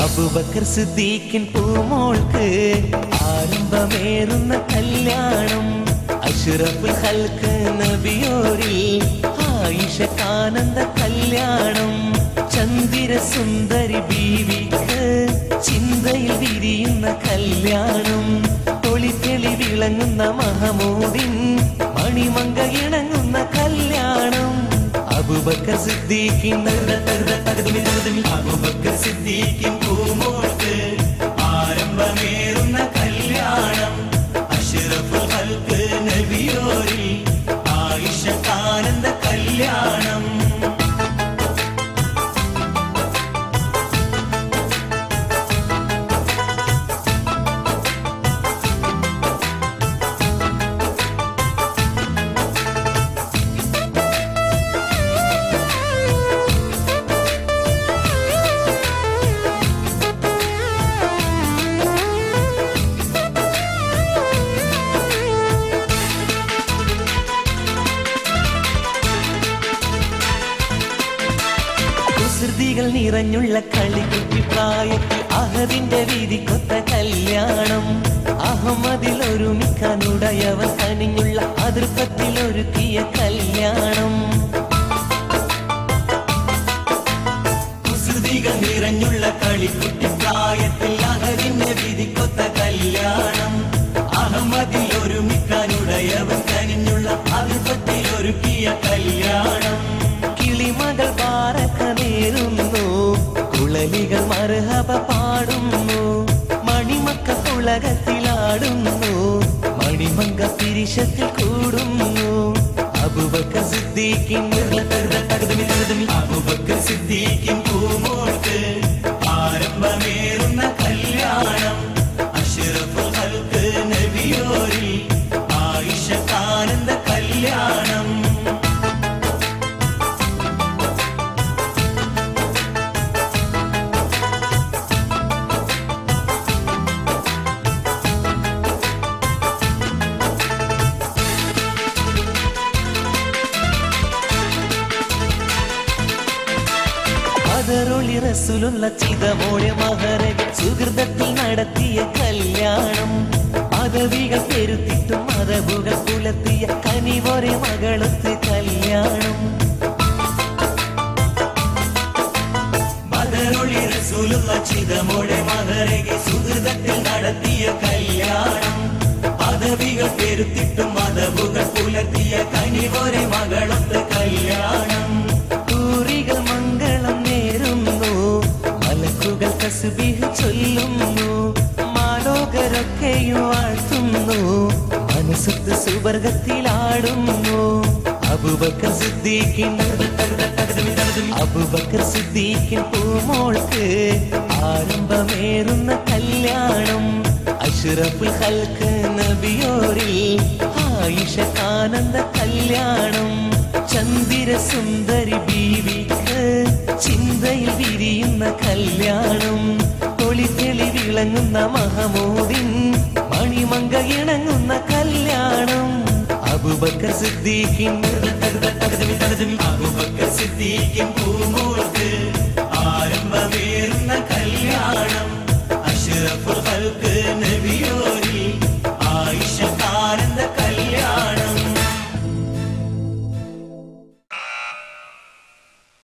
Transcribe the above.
അബൂബക്കർ സിദ്ദീഖിൻ പൂമോൾക്ക് ആരംഭമേറുന്ന കല്യാണം അഷ്റഫുൽ ഖൽഖ് നബിയോരിൽ ആയിഷക്കാനന്ദ കല്യാണം ചന്ദിര സുന്ദരി ബീവിക്ക് ചിന്തയിൽ വിരിയുന്ന കല്യാണം തൊളിത്തെളി വിളങ്ങുന്ന മഹമൂദിൻ മണിമങ്ക ഇണങ്ങുന്ന കല്യാണം അബൂബക്കർ സിദ്ദീഖിൻ അബൂബക്കർ സിദ്ദീഖിൻ പൂമോൾക്ക് ആരംഭമേറുന്ന കല്യാണം അഷ്റഫുൽ ഖൽഖ് നബിയോരിൽ ആയിഷക്കാനന്ദ കല്യാണം നിറഞ്ഞുള്ള കളിക്കുട്ടി പ്രായത്തിൽ അഹദിന്റെ വീതിക്കൊത്ത കല്യാണം അഹമ്മദിൽ ഒരുമിക്കാനുടയവൻ കനിഞ്ഞുള്ള അതിർപ്പത്തിൽ ഒരുക്കിയ കല്യാണം കുസൃതികൾ നിറഞ്ഞുള്ള കളിക്കുട്ടി പ്രായത്തിൽ അഹദിന്റെ വീതിക്കൊത്ത കല്യാണം അഹമ്മദിൽ ഒരുമിക്കാനുടയവൻ കനിഞ്ഞുള്ള അതിർപ്പത്തിൽ ഒരുക്കിയ കല്യാണം കിളിമകൾ ബാരക്ക നേരുന്നു കുളലികൾ മർഹബ പാടുന്നു മണിമക്ക ഉലകത്തിലാടുന്നു മണിമങ്ക പിരിശത്തിൽ കൂടുന്നു അബൂബക്കർ സിദ്ദീഖിൻ അബൂബക്കർ സിദ്ദീഖിൻ പൂമോൾക്ക് ആരംഭമേറുന്ന കല്യാണം അഷ്റഫുൽ ഖൽഖ് നബിയോരിൽ ആയിഷക്കാനന്ദ കല്യാണം റസൂലുള്ള ചിതമോടെ മഹരക സുഹൃതത്തിൽ നടത്തിയ കല്യാണം പദവികൾ പെരുത്തിട്ടും മതബുകൾ പുലർത്തിയ കനിവൊരെ മകളൊത്ത് കല്യാണം ബദറുള്ളി റസൂലുള്ള ചിതമോടെ മഹരക സുഹൃതത്തിൽ നടത്തിയ കല്യാണം പദവികൾ പെരുത്തിട്ടും മതബുകൾ പുലർത്തിയ കനിവൊരെ മകളൊത്ത് കല്യാണം ൂറികൾ മംഗളം നേരുന്നു മലക്കുകൾ തസ്ബീഹ് ചൊല്ലുന്നു മാലോകരൊക്കെയും വാഴ്ത്തുന്നു മനസ്സത്ത് സുവർഗത്തിലാടുന്നു അബൂബക്കർ സിദ്ദീഖിൻ അബൂബക്കർ സിദ്ദീഖിൻ പൂമോൾക്ക് ആരംഭമേറുന്ന കല്യാണം അഷ്റഫുൽ ഖൽഖ് നബിയോരിൽ ആയിഷക്കാനന്ദ കല്യാണം ചന്ദിര സുന്ദരി ബീവിക്ക് ചിന്തയിൽ വിരിയുന്ന കല്യാണം തൊളിത്തെളി വിളങ്ങുന്ന മഹമൂദിൻ മണിമങ്ക ഇണങ്ങുന്ന കല്യാണം അബൂബക്കർ സിദ്ദീഖിൻ അബൂബക്കർ സിദ്ദീഖിൻ പൂമോൾക്ക് ആരംഭമേറുന്ന കല്യാണം അഷ്റഫുൽ ഖൽഖ് നബിയോരിൽ ആയിഷക്കാനന്ദ